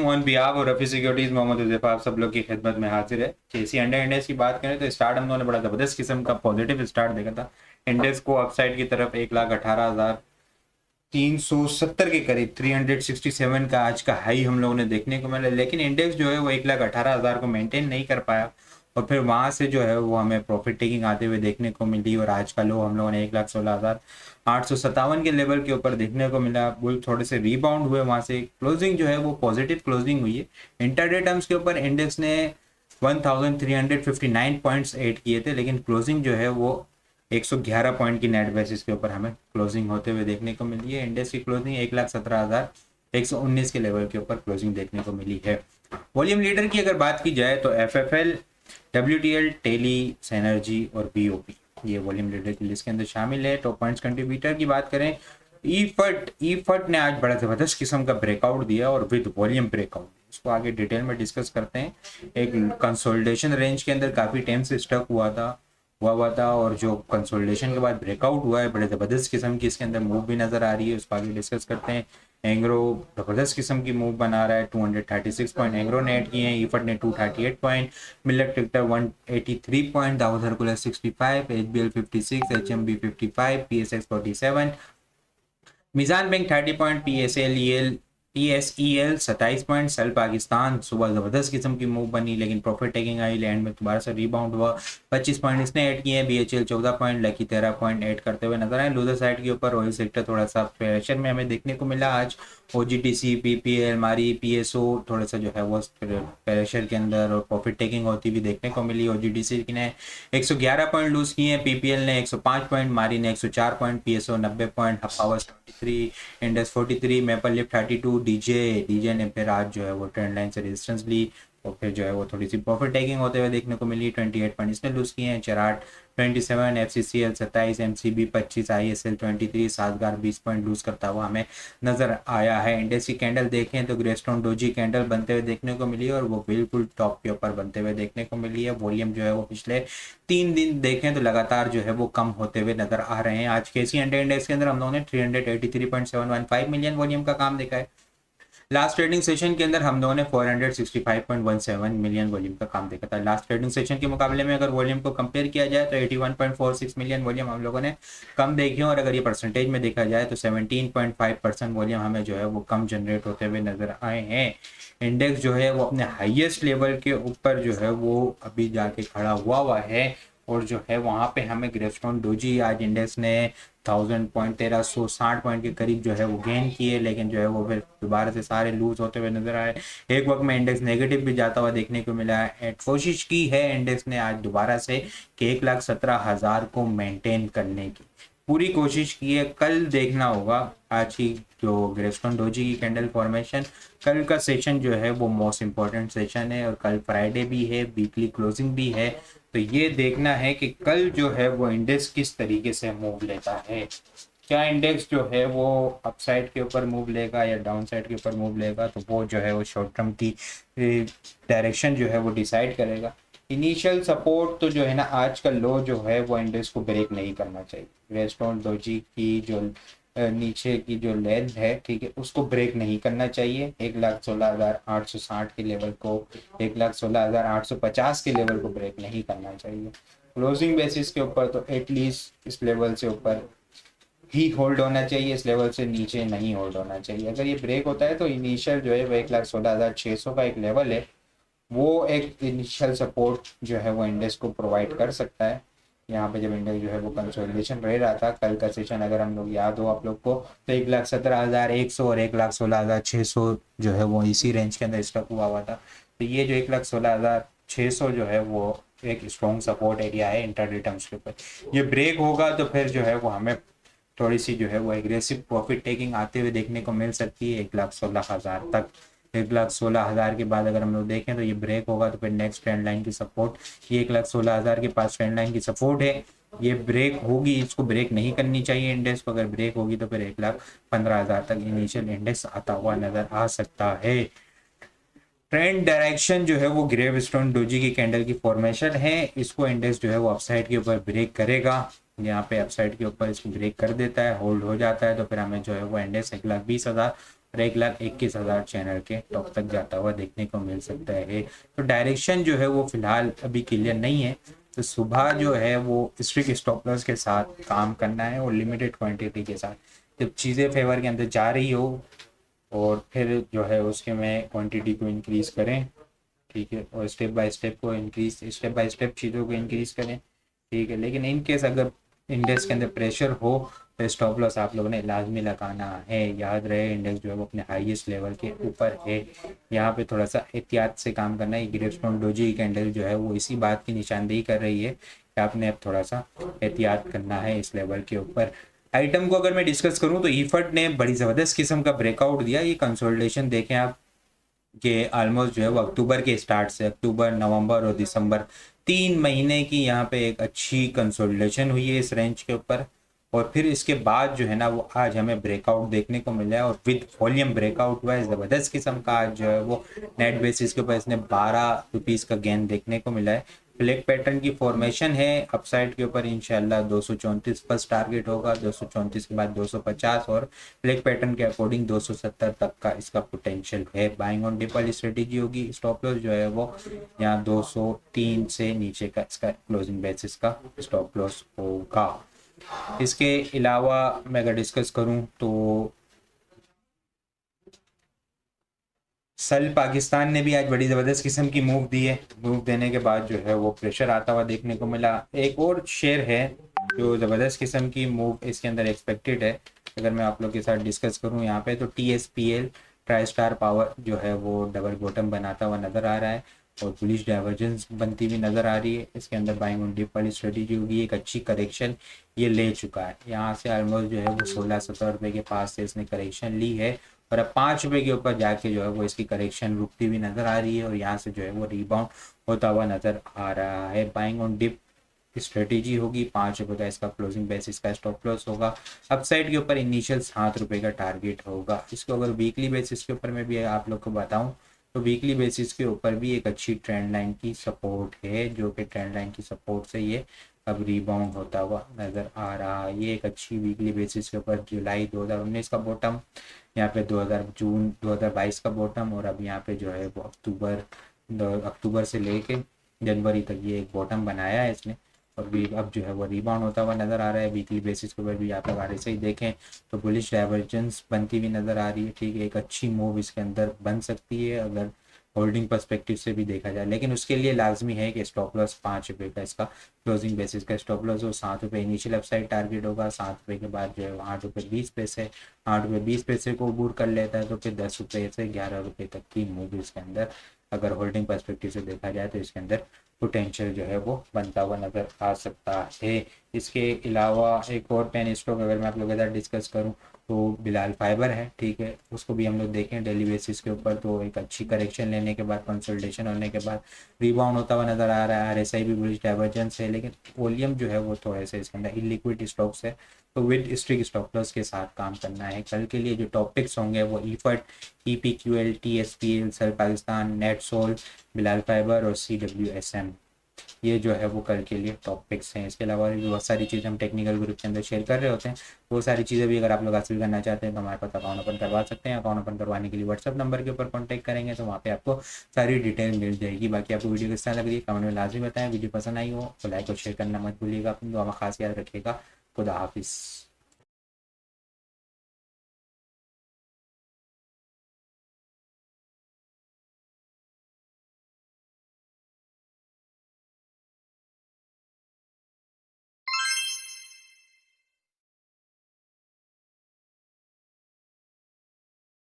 On behalf of Rafi securities Mohammad Huzaifa आप सब लोग की खिदमत में हाजिर है। जेसी अंडर इंडेक्स की बात करें तो स्टार्ट हम लोगों ने बड़ा ज़बरदस्त किस्म का पॉजिटिव स्टार्ट देखा था। इंडेक्स को अपसाइड की तरफ 1,18,370 के करीब 367 का आज का हाई हम लोगों ने देखने को मिला, लेकिन इंडेक्स जो है वो 1,18,000 को मेंटेन नहीं कर पाया और फिर वहाँ से जो है वो हमें प्रॉफिट टेकिंग आते हुए देखने को मिली और आज का लो हम लोगों ने 1,16,857 के लेवल के ऊपर देखने को मिला। बुल थोड़े से रीबाउंड हुए, वहाँ से क्लोजिंग जो है वो पॉजिटिव क्लोजिंग हुई है। इंटरडे टर्म्स के ऊपर इंडेक्स ने 1359 पॉइंट्स ऐड किए थे, लेकिन क्लोजिंग जो है वो 111 पॉइंट की नेट बेसिस के ऊपर हमें क्लोजिंग होते हुए देखने को मिली है। इंडेक्स की क्लोजिंग 1,17,119 के लेवल के ऊपर क्लोजिंग देखने को मिली है। वॉल्यूम लीडर की अगर बात की जाए तो एफएफएल, डब्ल्यूटीएल, टेली, सैनर्जी और बीओपी ये वॉल्यूम लीडर की लिस्ट के अंदर शामिल है। टॉप पॉइंट्स कंट्रीब्यूटर की बात करें, ईफट ने आज बड़ा जबरदस्त किस्म का ब्रेकआउट दिया और विद वॉल्यूम ब्रेकआउट, इसको आगे डिटेल में डिस्कस करते हैं। एक कंसोलिडेशन रेंज के अंदर काफी टाइम से स्टक हुआ था और जो कंसोलिडेशन के बाद ब्रेकआउट हुआ है बड़े जबरदस्त किस्म की इसके अंदर मूव भी नजर आ रही है, उसको आगे डिस्कस करते हैं। एंग्रो जबरदस्त किस्म की मूव बना रहा है, 236 पॉइंट एंग्रो ने ऐड किए हैं, ईफट ने 238 point, Millat tractor 183 point, Dawood Hercules 65, HBL 56, HMB 55, PSX 47, Meezan bank 30 point, PSEL 27 point, सेल पाकिस्तान सुबह जबरदस्त किस्म की मूव बनी लेकिन प्रॉफिट टेकिंग आई, लैंड में दोबारा से रीबाउंड हुआ, 25 पॉइंट इसने ऐड किए हैं। BHEL 14 point, lucky 13 point add करते हुए नजर आए। लूजर साइड के ऊपर ऑयल सेक्टर थोड़ा सा प्रेशर में हमें देखने को मिला आज। ओजीटीसी, पीपीएल, मारी, पीएसओ थोड़ा सा जो है वो प्रेशर के अंदर और प्रॉफिट टेकिंग होती हुई देखने को मिली। ओजीटीसी ने 111 पॉइंट लूज किए हैं, पीपीएल ने 105 पॉइंट, मारी ने 104 पॉइंट, पीएसओ 90 पॉइंट, हपावर्स 23, इंडस 43, मेपल लिफ्ट 32, डीजे ने फिर आज जो है वो ट्रेंड लाइन से रेजिस्टेंस ली और फिर जो है वो थोड़ी सी प्रॉफिट टेकिंग होते हुए देखने को मिली। 28 पॉइंट इसने लूज किए हैं। Cherat 27, FCCL 27, MCB 25, ISL 23, Sazgar 20 point lose करता हुआ हमें नजर आया है। इंडेक्स की कैंडल देखें तो ग्रेस्टोन डोजी कैंडल बनते हुए देखने को मिली और वो बिल्कुल टॉप के ऊपर बनते हुए देखने को मिली है। वॉल्यूम जो है वो पिछले 3 दिन देखें तो लगातार जो है वो कम होते हुए नजर आ रहे हैं। आज के इंडेक्स के अंदर हम लोगों ने 383.715 मिलियन वॉल्यूम का काम देखा है। लास्ट ट्रेडिंग सेशन के अंदर हम लोगों ने 465.17 मिलियन वॉल्यूम का काम देखा था। लास्ट ट्रेडिंग सेशन के मुकाबले में अगर वॉल्यूम को कंपेयर किया जाए तो 81.46 मिलियन वॉल्यूम हम लोगों ने कम देखी और अगर ये परसेंटेज में देखा जाए तो 17.5% वॉल्यूम हमें जो है वो कम जनरेट होते हुए नजर आए हैं। इंडेक्स जो है वो अपने हाईएस्ट लेवल के ऊपर जो है वो अभी जाके खड़ा हुआ है और जो है वहाँ पे हमें ग्रेस्टोन डोजी आज इंडेक्स ने 1000 पॉइंट 1360 पॉइंट के करीब जो है वो गेन किए, लेकिन जो है वो फिर दोबारा से सारे लूज होते हुए नजर आए। एक वक्त में इंडेक्स नेगेटिव भी जाता हुआ देखने को मिला है। कोशिश की है इंडेक्स ने आज दोबारा से कि 1,17,000 को मेंटेन करने की पूरी कोशिश की है। कल देखना होगा आज की जो ग्रेस्टोन डोजी की कैंडल फॉर्मेशन, कल का सेशन जो है वो मोस्ट इंपॉर्टेंट सेशन है और कल फ्राइडे भी है, वीकली क्लोजिंग भी है, तो ये देखना है कि कल जो है वो इंडेक्स किस तरीके से मूव लेता है। क्या इंडेक्स जो है वो अपसाइड के ऊपर मूव लेगा या डाउन साइड के ऊपर मूव लेगा, तो वो जो है वो शॉर्ट टर्म की डायरेक्शन जो है वो डिसाइड करेगा। इनिशियल सपोर्ट तो जो है ना आज का लो जो है वो इंडेक्स को ब्रेक नहीं करना चाहिए। ग्रेस्टोन डोजी की जो नीचे की जो लेंथ है, ठीक है, उसको ब्रेक नहीं करना चाहिए। 1,16,860 के लेवल को, 1,16,850 के लेवल को ब्रेक नहीं करना चाहिए। क्लोजिंग बेसिस के ऊपर तो एटलीस्ट इस लेवल से ऊपर ही होल्ड होना चाहिए, इस लेवल से नीचे नहीं होल्ड होना चाहिए। अगर ये ब्रेक होता है तो इनिशियल जो है वो 1,16,600 का एक लेवल है, वो एक इनिशियल सपोर्ट जो है वो इंडेक्स को प्रोवाइड कर सकता है। यहाँ पे जब इंडेक्स जो है वो कंसोलिडेशन रह रहा था, कल का सेशन अगर हम लोग याद हो आप लोग को, तो 1,17,100 और 1,16,600 जो है वो इसी रेंज के अंदर स्टक हुआ था। तो ये जो 1,16,600 जो है वो एक स्ट्रॉन्ग सपोर्ट एरिया है इंटरडे टर्म्स के ऊपर। ये ब्रेक होगा तो फिर जो है वो हमें थोड़ी सी जो है वो एग्रेसिव प्रॉफिट टेकिंग आते हुए देखने को मिल सकती है 1,16,000 तक। 1,16,000 के बाद अगर हम लोग देखें तो ये ब्रेक होगा तो फिर नेक्स्ट ट्रेंड लाइन की सपोर्ट ये 1,16,000 के पास ट्रेंड लाइन की सपोर्ट है, ये ब्रेक होगी, इसको ब्रेक नहीं करनी चाहिए इंडेक्स को। अगर ब्रेक होगी तो फिर 1,15,000 तक इनिशियल इंडेक्स आता हुआ नजर आ सकता है। ट्रेंड डायरेक्शन जो है वो ग्रेवस्टोन डोजी की कैंडल की फॉर्मेशन है, इसको इंडेक्स जो है वो अपसाइड के ऊपर ब्रेक करेगा। यहाँ पे अपसाइड के ऊपर इसको ब्रेक कर देता है, होल्ड हो जाता है, तो फिर हमें जो है वो इंडेक्स 1,20,000 और 1,21,000 चैनल के टॉप तक जाता हुआ देखने को मिल सकता है। तो डायरेक्शन जो है वो फिलहाल अभी क्लियर नहीं है, तो सुबह जो है वो स्ट्रिक्ट स्टॉप लॉस के साथ काम करना है और लिमिटेड क्वांटिटी के साथ। जब चीज़ें फेवर के अंदर जा रही हो और फिर जो है उसके में क्वांटिटी को इंक्रीज़ करें, ठीक है, और स्टेप बाय स्टेप चीज़ों को इंक्रीज़ करें, ठीक है। लेकिन इन केस अगर इंडेक्स के अंदर प्रेशर हो तो स्टॉप लॉस आप लोगों ने लाजमी लगाना है। याद रहे इंडेक्स जो है वो अपने हाईएस्ट लेवल के ऊपर है, यहाँ पे थोड़ा सा एहतियात से काम करना है। ग्रेपस्टोन डोजी कैंडल जो है वो इसी बात की निशानदेही कर रही है कि आपने अब थोड़ा सा एहतियात करना है इस लेवल के ऊपर। आइटम को अगर मैं डिस्कस करूँ तो ईफर्ट ने बड़ी ज़बरदस्त किस्म का ब्रेकआउट दिया। ये कंसोलिडेशन देखें आप कि ऑलमोस्ट जो है वो अक्टूबर के स्टार्ट से अक्टूबर, नवंबर और दिसंबर 3 महीने की यहाँ पे एक अच्छी कंसोलिडेशन हुई है इस रेंज के ऊपर। और फिर इसके बाद जो है ना वो आज हमें ब्रेकआउट देखने को मिला है और विद वॉल्यूम ब्रेकआउट हुआ है ज़बरदस्त किस्म का। आज जो है वो नेट बेसिस के ऊपर इसने 12 रुपीज़ का गेन देखने को मिला है। फ्लैग पैटर्न की फॉर्मेशन है अपसाइड के ऊपर, इंशाल्लाह 234 फर्स्ट टारगेट होगा, 234 के बाद 250 और फ्लैग पैटर्न के अकॉर्डिंग 270 तक का इसका पोटेंशियल है। बाइंग ऑन डिप वाली स्ट्रेटेजी होगी। स्टॉप लॉस जो है वो यहाँ 203 से नीचे का इसका क्लोजिंग बेसिस का स्टॉप लॉस होगा। इसके अलावा मैं अगर डिस्कस करूँ तो सल पाकिस्तान ने भी आज बड़ी ज़बरदस्त किस्म की मूव दी है। मूव देने के बाद जो है वो प्रेशर आता हुआ देखने को मिला। एक और शेयर है जो ज़बरदस्त किस्म की मूव इसके अंदर एक्सपेक्टेड है, अगर मैं आप लोग के साथ डिस्कस करूं यहाँ पे, तो TSPL ट्राई स्टार पावर जो है वो डबल बॉटम बनाता हुआ नज़र आ रहा है और बुलिश डाइवर्जेंस बनती हुई नज़र आ रही है। इसके अंदर बाइंग ऑन डिप वाली स्ट्रेटेजी होगी। एक अच्छी करेक्शन ये ले चुका है, यहाँ से ऑलमोस्ट जो है वो 16-17 रुपये के पास से इसने करेक्शन ली है और अब 5 रुपये के ऊपर जाके जो है वो इसकी करेक्शन रुकती हुई नज़र आ रही है और यहाँ से जो है वो रिबाउंड होता हुआ नज़र आ रहा है। बाइंग ऑन डिप स्ट्रेटेजी होगी। 5 रुपये का इसका क्लोजिंग बेसिस का स्टॉप लॉस होगा। अपसाइड के ऊपर इनिशियल 7 रुपये का टारगेट होगा। इसको अगर वीकली बेसिस के ऊपर मैं भी आप लोग को बताऊं तो वीकली बेसिस के ऊपर भी एक अच्छी ट्रेंड लाइन की सपोर्ट है, जो कि ट्रेंड लाइन की सपोर्ट से ये अब रिबाउंड होता हुआ नज़र आ रहा है। ये एक अच्छी वीकली बेसिस के ऊपर जुलाई 2019 का बॉटम, यहाँ पे जून 2022 का बॉटम और अब यहाँ पे जो है वो अक्टूबर से लेके जनवरी तक ये एक बॉटम बनाया है इसने और भी अब जो है वो रिबाउंड होता हुआ नज़र आ रहा है। वीकली बेसिस के ऊपर भी आप लोग आगे से ही देखें तो बुलिश डाइवर्जेंस बनती हुई नज़र आ रही है, ठीक है। एक अच्छी मूव इसके अंदर बन सकती है अगर होल्डिंग पर्सपेक्टिव से भी देखा जाए, लेकिन उसके लिए लाजमी है कि स्टॉप लॉस 5 रुपये का इसका क्लोजिंग बेसिस का स्टॉप लॉस हो। 7 रुपये इनिशियल अपसाइड टारगेट होगा। 7 रुपये के बाद जो है 8 रुपये 20 पैसे, 8 रुपये 20 पैसे को अबूर कर लेता है तो फिर 10 रुपये से 11 रुपये तक की मूव इसके अंदर अगर होल्डिंग पर्सपेक्टिव से देखा जाए तो इसके अंदर पोटेंशियल जो है वो बनता हुआ नज़र आ सकता है। इसके अलावा एक और पेन स्टॉक अगर मैं आप लोगों के साथ डिस्कस करूं तो बिलाल फाइबर है, ठीक है। उसको भी हम लोग देखें डेली बेसिस के ऊपर तो एक अच्छी करेक्शन लेने के बाद कंसल्टेशन होने के बाद रिबाउंड होता हुआ नज़र आ रहा है। RSI भी बुलिश डाइवर्जेंस है, लेकिन वॉल्यूम जो है वो थोड़े से इसके अंदर इलिक्विड स्टॉक्स है तो विद स्ट्रिक्ट स्टॉप लॉस के साथ काम करना है। कल के लिए जो टॉपिक्स होंगे वो ईफर्ट, EPQL, TSPL, सल Pakistan, NetSol, Bilal fibre और CWSM, ये जो है वो कल के लिए टॉपिक्स हैं। इसके अलावा भी बहुत सारी चीज़ें हम टेक्निकल ग्रुप के अंदर शेयर कर रहे होते हैं। वो सारी चीज़ें भी अगर आप लोग हासिल करना चाहते हैं तो हमारे पास अकाउंट ओपन करवा सकते हैं। अकाउंट ओपन करवाने के लिए व्हाट्सअप नंबर के ऊपर कॉन्टैक्ट करेंगे तो वहाँ पे आपको सारी डिटेल मिल जाएगी। बाकी आपको वीडियो किस तरह लग रही है कमेंट में लाजमी बताएं। वीडियो पसंद आई हो तो लाइक और शेयर करना मत भूलिएगा। अपनी दुआ में खास याद रखिएगा। खुदा हाफिज़।